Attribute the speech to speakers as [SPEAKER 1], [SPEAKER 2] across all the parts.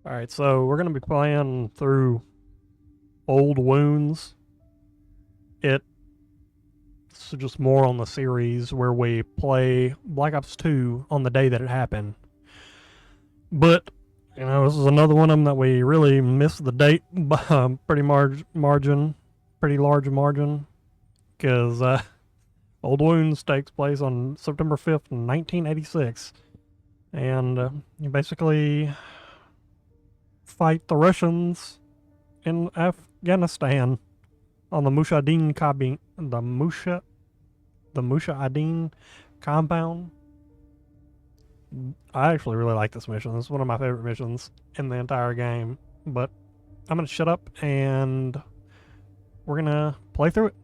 [SPEAKER 1] All right, so we're going to be playing through Old Wounds. It's just more on the series where we play Black Ops 2 on the day that it happened. But, this is another one of them that we really missed the date by pretty large margin, because Old Wounds takes place on September 5th, 1986. And you basically fight the Russians in Afghanistan on the Mujahideen compound. I actually really like this mission. This is one of my favorite missions in the entire game. But I'm gonna shut up and we're gonna play through it.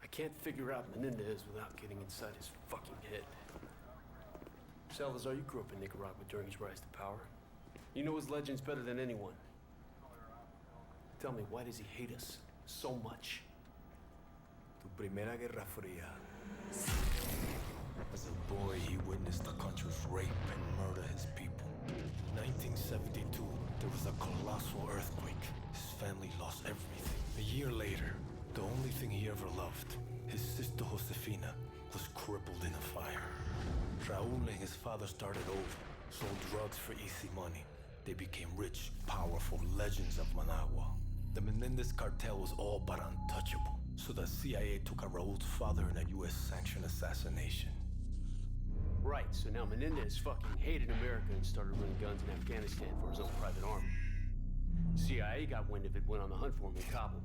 [SPEAKER 2] I can't figure out Menendez without getting inside his fucking head. Salazar, you grew up in Nicaragua during his rise to power. You know his legends better than anyone. Tell me, why does he hate us so much?
[SPEAKER 3] Tu Primera Guerra Fría. As a boy, he witnessed the country's rape and murder his people. In 1972, there was a colossal earthquake. His family lost everything. A year later, the only thing he ever loved, his sister Josefina, was crippled in a fire. Raúl and his father started over, sold drugs for easy money. They became rich, powerful legends of Managua. The Menendez cartel was all but untouchable, so the CIA took out Raúl's father in a US-sanctioned assassination.
[SPEAKER 2] Right, so now Menendez fucking hated America and started running guns in Afghanistan for his own private army. CIA got wind of it, went on the hunt for him in Kabul.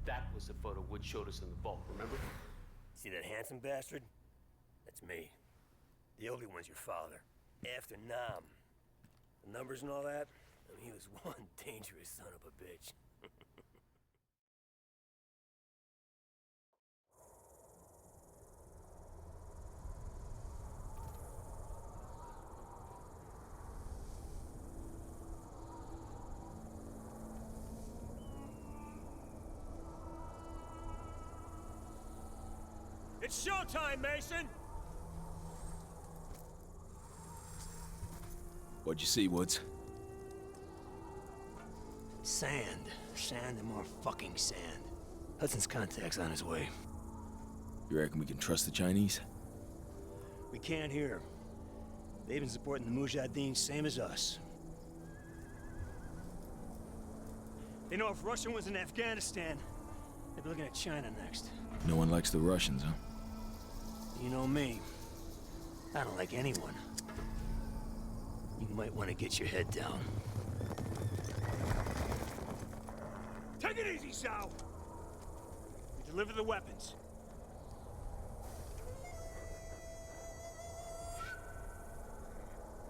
[SPEAKER 2] That was the photo Wood showed us in the vault, remember?
[SPEAKER 4] See that handsome bastard? That's me. The ugly one's your father. After Nam. The numbers and all that? I mean, he was one dangerous son of a bitch. It's showtime, Mason!
[SPEAKER 5] What'd you see, Woods?
[SPEAKER 4] Sand. Sand and more fucking sand. Hudson's contact's on his way.
[SPEAKER 5] You reckon we can trust the Chinese?
[SPEAKER 4] We can't hear. They've been supporting the Mujahideen same as us. They know if Russia was in Afghanistan, they'd be looking at China next.
[SPEAKER 5] No one likes the Russians, huh?
[SPEAKER 4] You know me. I don't like anyone. You might want to get your head down. Take it easy, Zhao! You deliver the weapons.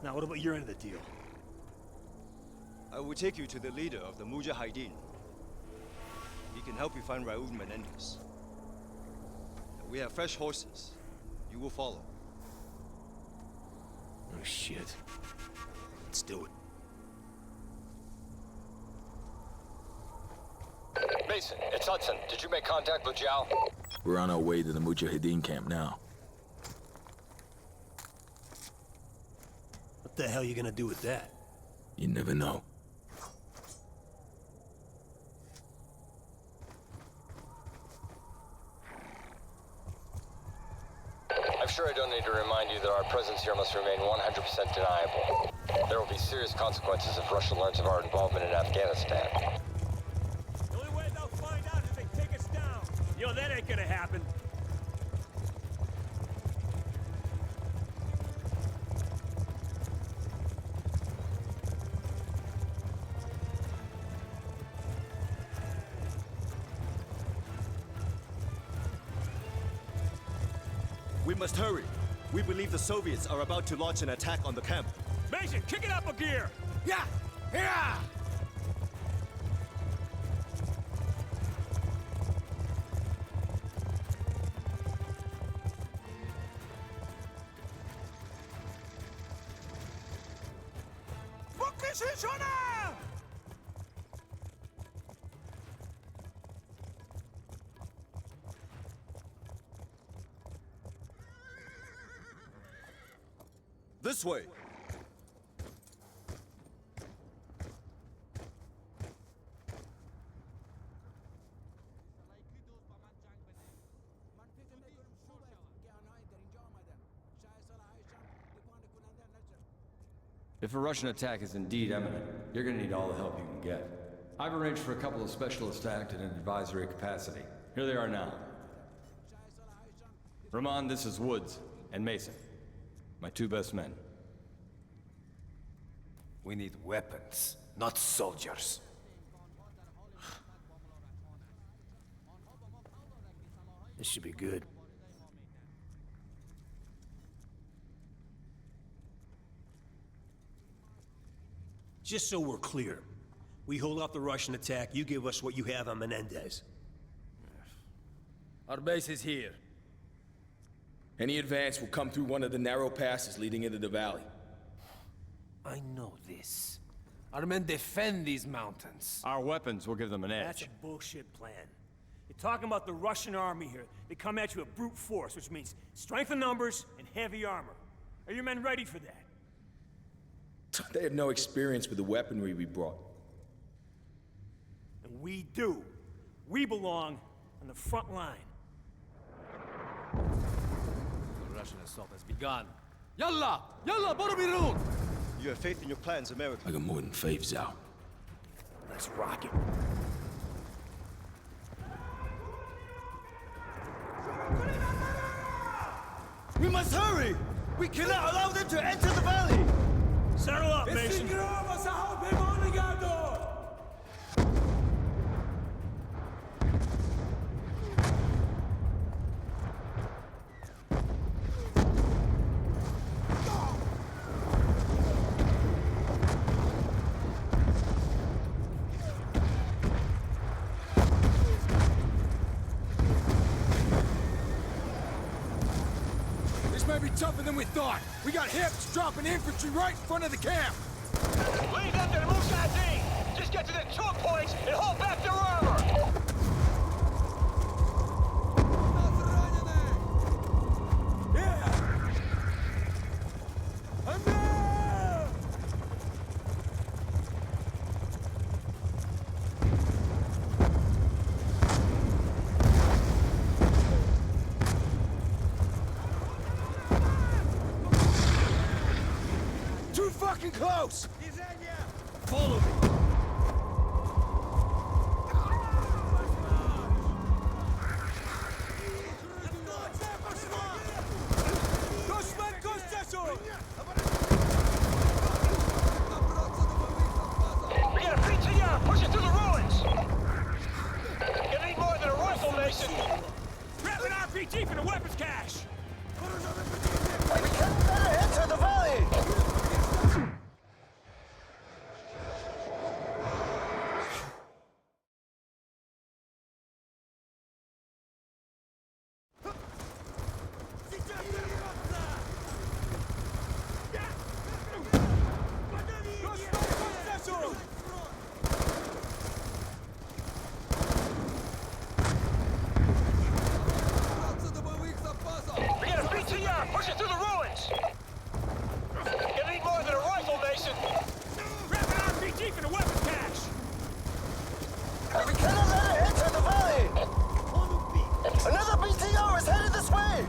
[SPEAKER 4] Now, what about your end of the deal?
[SPEAKER 6] I will take you to the leader of the Mujahideen. He can help you find Raúl Menendez. We have fresh horses. You will follow.
[SPEAKER 4] Oh, shit. Let's do it.
[SPEAKER 7] Mason, it's Hudson. Did you make contact with Zhao?
[SPEAKER 5] We're on our way to the Mujahideen camp now.
[SPEAKER 4] What the hell are you gonna do with that?
[SPEAKER 5] You never know.
[SPEAKER 7] I'm sure I don't need to remind you that our presence here must remain 100% deniable. There will be serious consequences if Russia learns of our involvement in Afghanistan.
[SPEAKER 4] The only way they'll find out is if they take us down. Yo, that ain't gonna happen.
[SPEAKER 8] We must hurry. We believe the Soviets are about to launch an attack on the camp.
[SPEAKER 9] Mason, kick it up a gear! Yeah! Yeah!
[SPEAKER 8] This way!
[SPEAKER 10] If a Russian attack is indeed imminent, you're gonna need all the help you can get. I've arranged for a couple of specialists to act in an advisory capacity. Here they are now. Rahman, this is Woods, and Mason. My two best men.
[SPEAKER 4] We need weapons, not soldiers. This should be good. Just so we're clear, we hold off the Russian attack, you give us what you have on Menendez.
[SPEAKER 11] Our base is here.
[SPEAKER 5] Any advance will come through one of the narrow passes leading into the valley.
[SPEAKER 11] I know this. Our men defend these mountains.
[SPEAKER 10] Our weapons will give them an edge.
[SPEAKER 4] That's a bullshit plan. You're talking about the Russian army here. They come at you with brute force, which means strength in numbers and heavy armor. Are your men ready for that?
[SPEAKER 5] They have no experience with the weaponry we brought.
[SPEAKER 4] And we do. We belong on the front line.
[SPEAKER 11] The Russian assault has begun. Yalla! Yalla, Borobirun!
[SPEAKER 8] You have faith in your plans, America.
[SPEAKER 5] I got more than faves out.
[SPEAKER 4] Let's rock it.
[SPEAKER 8] We must hurry! We cannot allow them to enter the valley!
[SPEAKER 4] Settle up, Mason.
[SPEAKER 11] This may be tougher than we thought. We got hips dropping infantry right in front of the camp.
[SPEAKER 9] Lead them to the Mujahideen! Just get to the choke points and hold back their armor!
[SPEAKER 11] Too fucking close!
[SPEAKER 8] Follow me!
[SPEAKER 9] We got a PTR pushing through the ruins! Gonna need more than a rifle, Mason!
[SPEAKER 4] Grab an RPG for the weapons cache!
[SPEAKER 8] We can't let it enter the valley!
[SPEAKER 9] We got a PTR pushing through the ruins! Gonna need more than a rifle, Mason!
[SPEAKER 4] Grab an RPG for the weapons cache!
[SPEAKER 8] We cannot let it enter the valley! Another BTR is headed this way!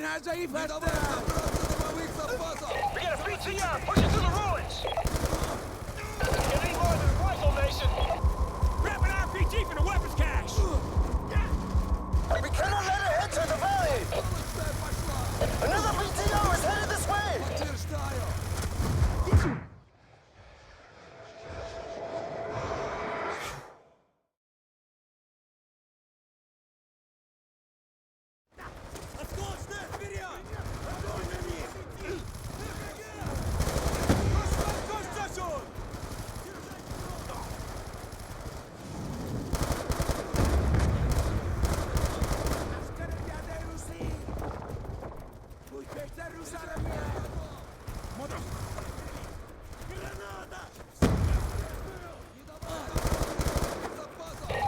[SPEAKER 9] We got a BTR! Push it through the ruins! It ain't more than a rifle, Mason! Grab an RPG from the weapons cache!
[SPEAKER 8] We cannot let it enter the valley! Another BTR is headed this way!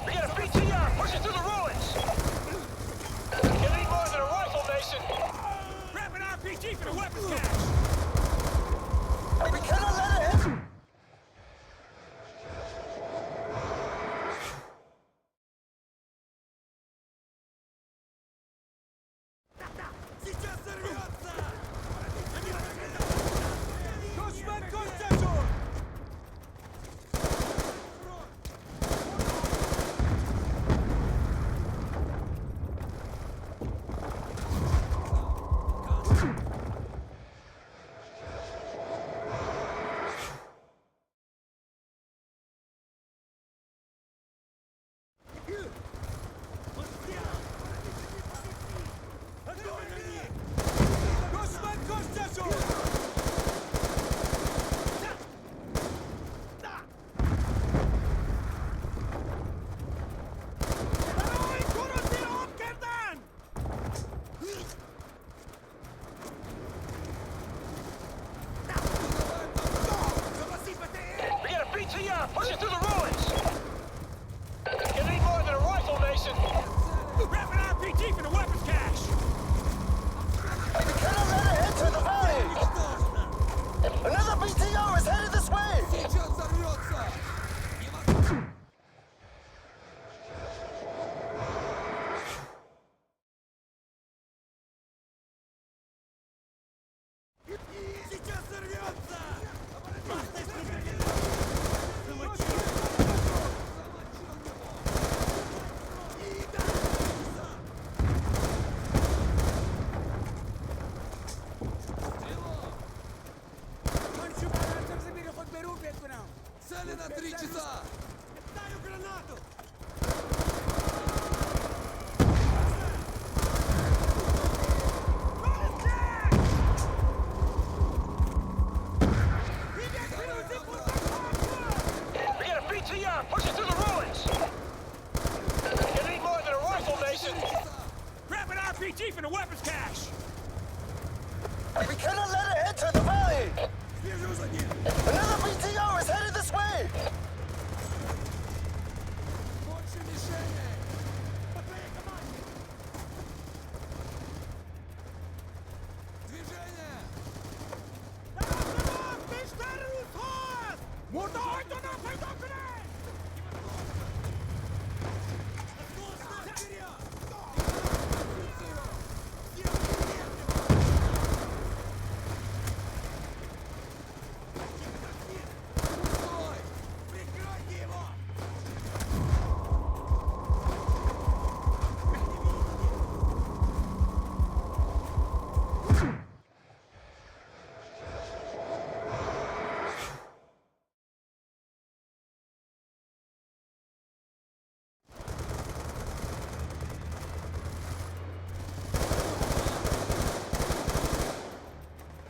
[SPEAKER 9] We got a BTR! Push it through the ruins! It ain't more than a rifle, Mason! Grab an RPG from the weapons cache!
[SPEAKER 8] We cannot let it enter!
[SPEAKER 9] We got a BTR! Push it through the ruins! It ain't more than a rifle, Mason! Grab an RPG from the weapons cache!
[SPEAKER 8] We cannot let it enter the valley! Another BTR is headed this way!
[SPEAKER 11] Цели на 3 часа! Даю гранату!
[SPEAKER 9] We got a BTR! Push it through the ruins! It ain't more than a rifle, Mason! Grab an RPG from the weapons cache!
[SPEAKER 8] We cannot let it enter the valley! Another BTR is headed this way!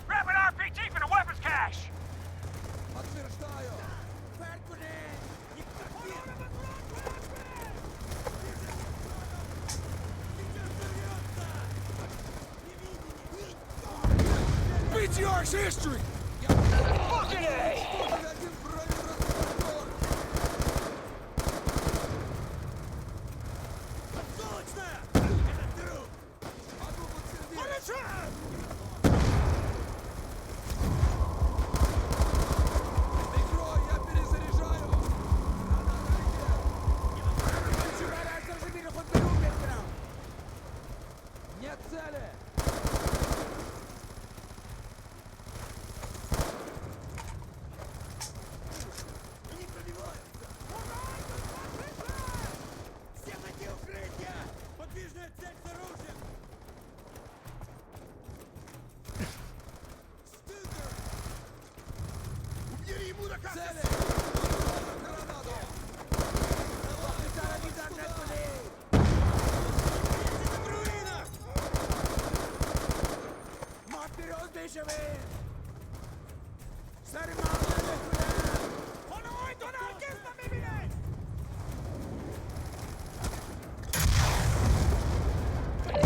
[SPEAKER 9] Grab an RPG from the weapons cache!
[SPEAKER 11] Подтверждаю! BTR's history!
[SPEAKER 9] Fucking A!
[SPEAKER 11] Прикрой, я перезаряжаю! Нет цели!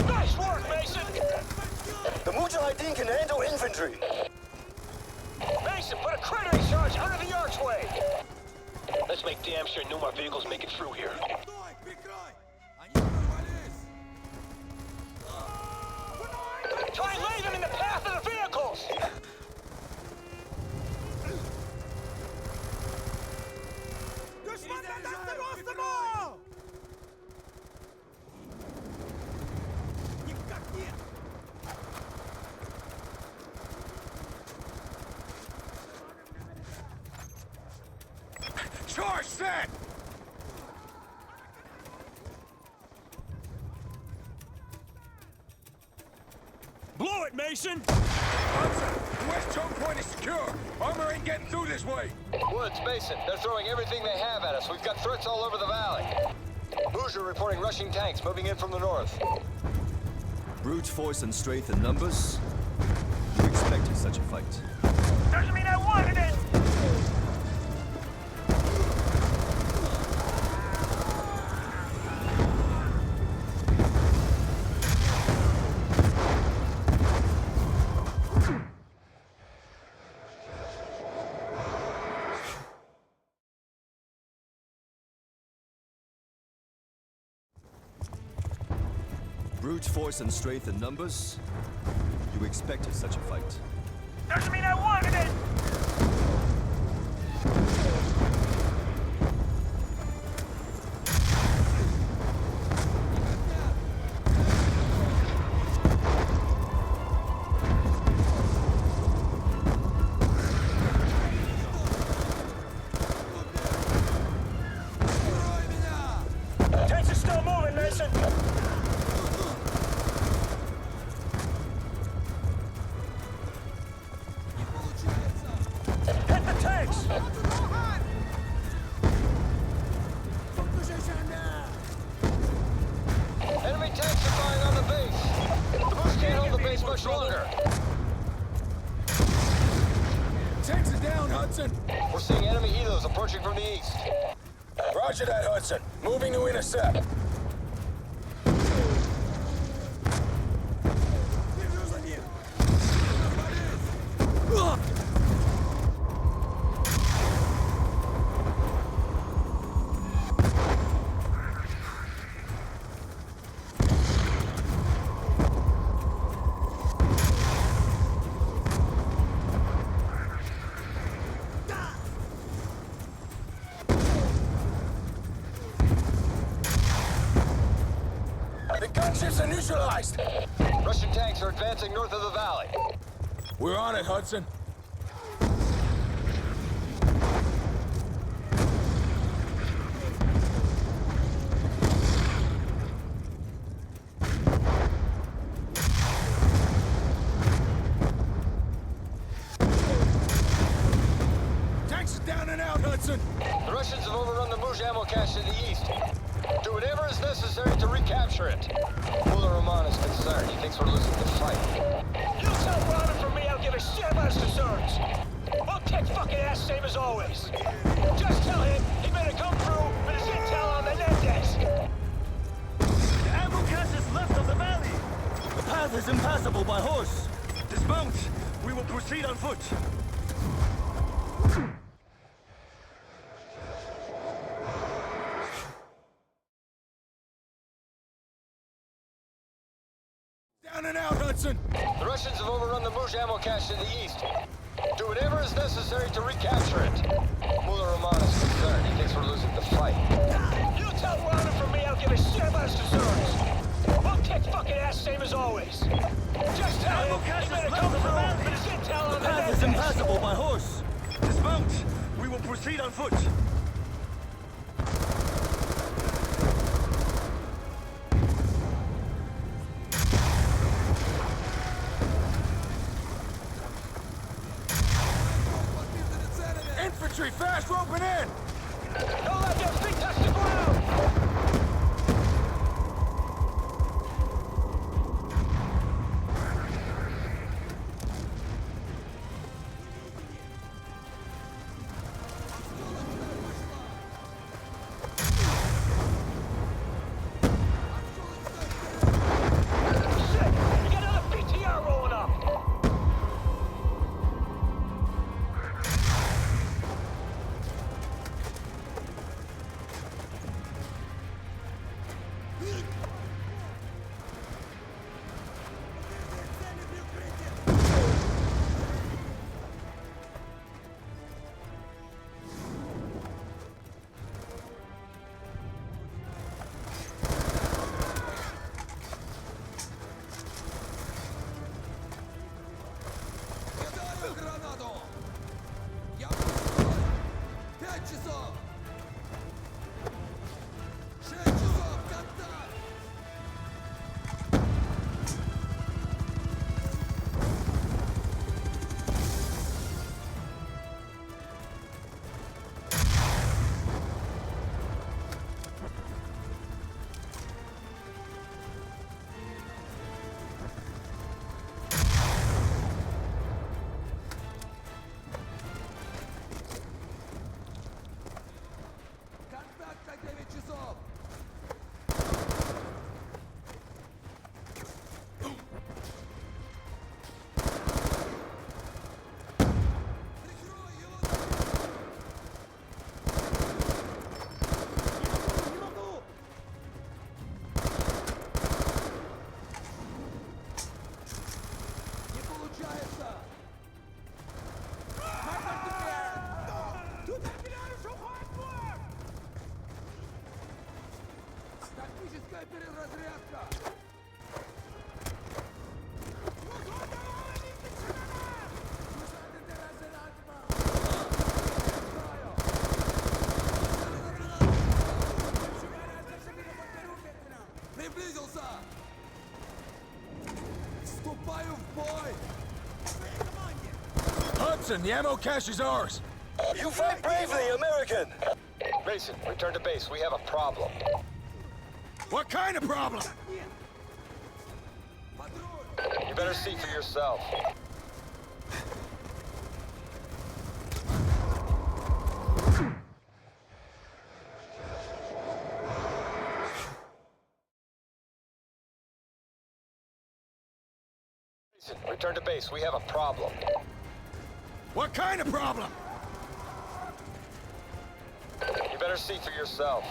[SPEAKER 9] Nice work, Mason!
[SPEAKER 8] The Mujahideen can handle infantry.
[SPEAKER 9] Mason, put a cratering charge under the archway! Let's make damn sure no more vehicles make it through here. Try and lay them in the path of the vehicles!
[SPEAKER 11] Charge set!
[SPEAKER 9] Blow it, Mason!
[SPEAKER 11] Hudson, west choke point is secure. Armor ain't getting through this way.
[SPEAKER 7] Woods, Mason, they're throwing everything they have at us. We've got threats all over the valley. Hoosier reporting rushing tanks moving in from the north.
[SPEAKER 6] Brute force and strength in numbers? You expected such a fight.
[SPEAKER 9] Doesn't mean I wanted it!
[SPEAKER 6] Brute force and strength in numbers? You expected such a fight.
[SPEAKER 9] Doesn't mean I wanted it! Tanks are still moving, Mason! Hit the tanks!
[SPEAKER 7] Enemy tanks are firing on the base. The Moose can't hold the base much longer.
[SPEAKER 11] Tanks are down, Hudson.
[SPEAKER 7] We're seeing enemy helos approaching from the east.
[SPEAKER 11] Roger that, Hudson. Moving to intercept. The gunships are neutralized.
[SPEAKER 7] Russian tanks are advancing north of the valley.
[SPEAKER 11] We're on it, Hudson. Tanks are down and out, Hudson.
[SPEAKER 7] The Russians have overrun the Muj ammo cache to the east. Do whatever is necessary to recapture it. Mullah Rahman is concerned. He thinks we're losing the fight.
[SPEAKER 9] You tell Ron from me I'll give a shit about his concerns. I'll kick fucking ass same as always. Just tell him he better come through with his intel on Menendez.
[SPEAKER 8] The ammo cache is left of the valley. The path is impassable by horse. Dismount. We will proceed on foot.
[SPEAKER 11] Down and out, Hudson.
[SPEAKER 7] The Russians have overrun the Muj ammo cache to the east. Do whatever is necessary to recapture it. Mullah Rahman is concerned. He thinks we're losing the fight.
[SPEAKER 9] You tell Ron from me I'll give a shit about his concerns. I'll kick fucking ass same as always. Just tell him he better come through with his intel on
[SPEAKER 8] The path is impassable by horse. Dismount. We will proceed on foot.
[SPEAKER 11] Hudson, the ammo cache is ours.
[SPEAKER 4] You fight bravely, American!
[SPEAKER 7] Mason, return to base. We have a problem.
[SPEAKER 11] What kind of problem?
[SPEAKER 7] You better see for yourself. Mason, return to base. We have a problem.
[SPEAKER 11] What kind of problem?
[SPEAKER 7] You better see for yourself.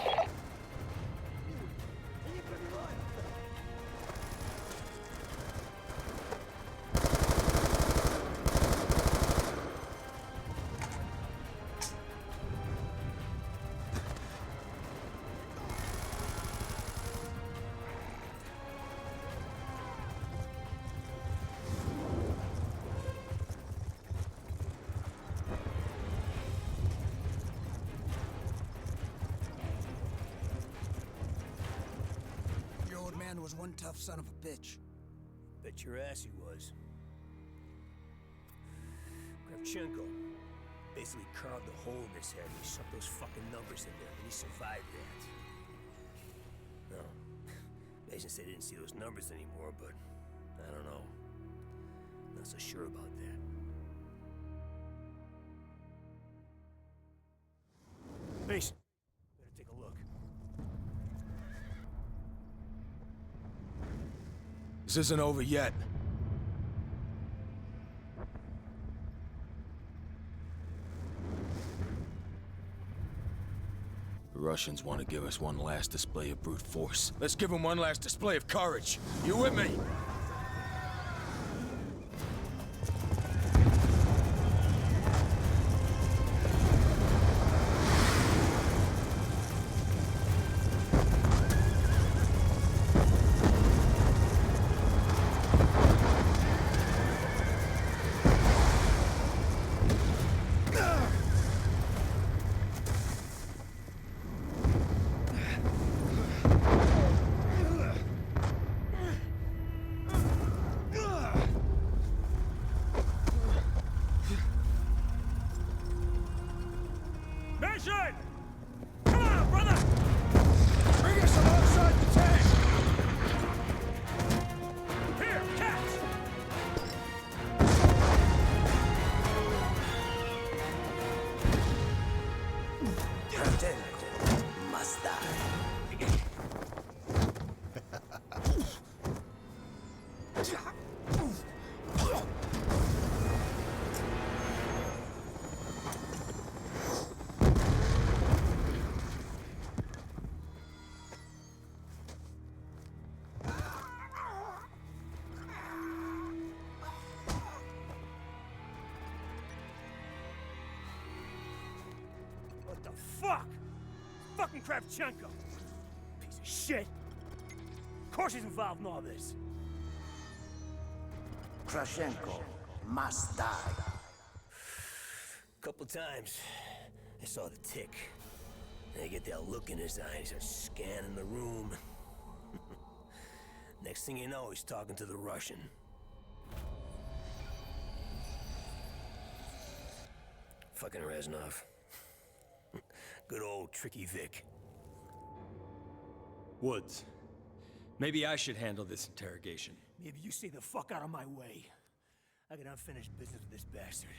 [SPEAKER 12] Was one tough son of a bitch.
[SPEAKER 4] Bet your ass he was. Kravchenko basically carved a hole in his head and he shoved those fucking numbers in there, and he survived that. No. Mason said he didn't see those numbers anymore, but I don't know. Not so sure about that. Mason, better take a look.
[SPEAKER 11] This isn't over yet. The Russians want to give us one last display of brute force. Let's give them one last display of courage. You with me?
[SPEAKER 4] fuck? It's fucking Kravchenko. Piece of shit. Of course he's involved in all this.
[SPEAKER 12] Kravchenko must die.
[SPEAKER 4] Couple times, I saw the tick. And I get that look in his eye, and he starts scanning the room. Next thing you know, he's talking to the Russian. Fucking Reznov. Good old Tricky Vic.
[SPEAKER 10] Woods. Maybe I should handle this interrogation.
[SPEAKER 4] Maybe you stay the fuck out of my way. I got unfinished business with this bastard.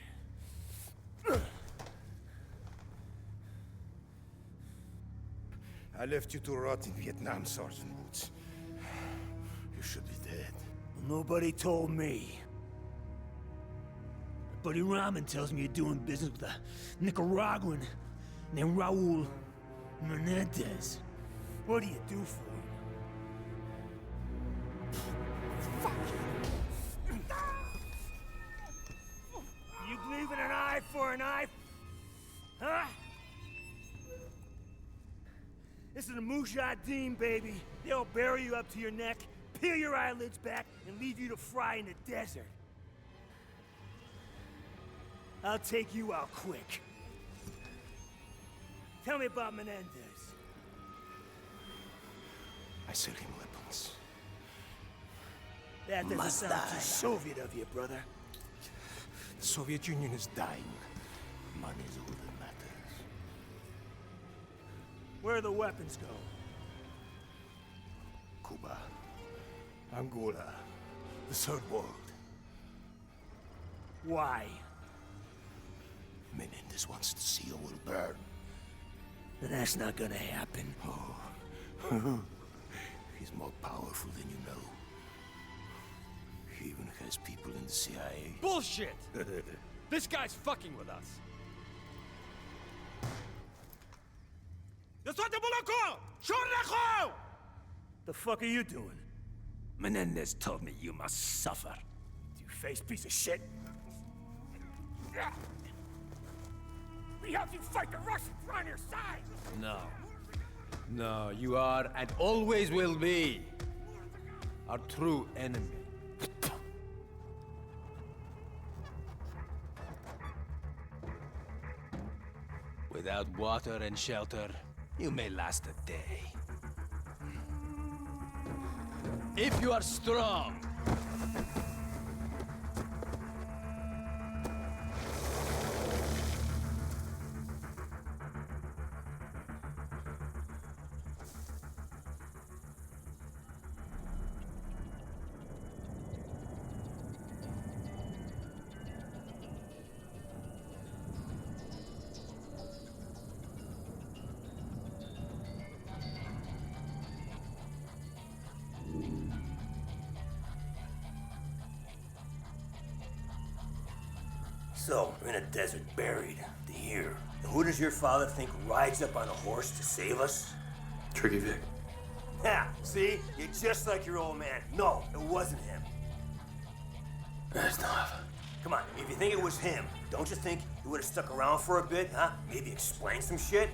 [SPEAKER 13] I left you to rot in Vietnam, Sergeant Woods. You should be dead.
[SPEAKER 4] Nobody told me. Buddy Rahman tells me you're doing business with a Nicaraguan named Raul Menendez. What do you do for him? You believe in an eye for an eye? Huh? This is a Mujahideen, baby. They'll bury you up to your neck, peel your eyelids back, and leave you to fry in the desert. I'll take you out quick. Tell me about Menendez.
[SPEAKER 13] I sell him weapons.
[SPEAKER 4] That doesn't
[SPEAKER 13] Must
[SPEAKER 4] sound
[SPEAKER 13] die.
[SPEAKER 4] too Soviet of you, brother.
[SPEAKER 13] The Soviet Union is dying. Money is all that matters.
[SPEAKER 4] Where do the weapons go?
[SPEAKER 13] Cuba, Angola, the Third World.
[SPEAKER 4] Why?
[SPEAKER 13] Menendez wants to see the world burn.
[SPEAKER 4] But that's not gonna happen.
[SPEAKER 13] Oh. He's more powerful than you know. He even has people in the CIA.
[SPEAKER 10] Bullshit! This guy's fucking with us.
[SPEAKER 4] The fuck are you doing?
[SPEAKER 13] Menendez told me you must suffer.
[SPEAKER 4] You face piece of shit. We helped you fight the Russians. We're on your side.
[SPEAKER 14] No. No, you are and always will be our true enemy. Without water and shelter, you may last a day. If you are strong,
[SPEAKER 4] So, we're in a desert buried to here. And who does your father think rides up on a horse to save us?
[SPEAKER 2] Tricky Vic.
[SPEAKER 4] Yeah, see? You're just like your old man. No, it wasn't him.
[SPEAKER 2] Reznov.
[SPEAKER 4] Come on, if you think it was him, don't you think he would have stuck around for a bit, huh? Maybe explain some shit?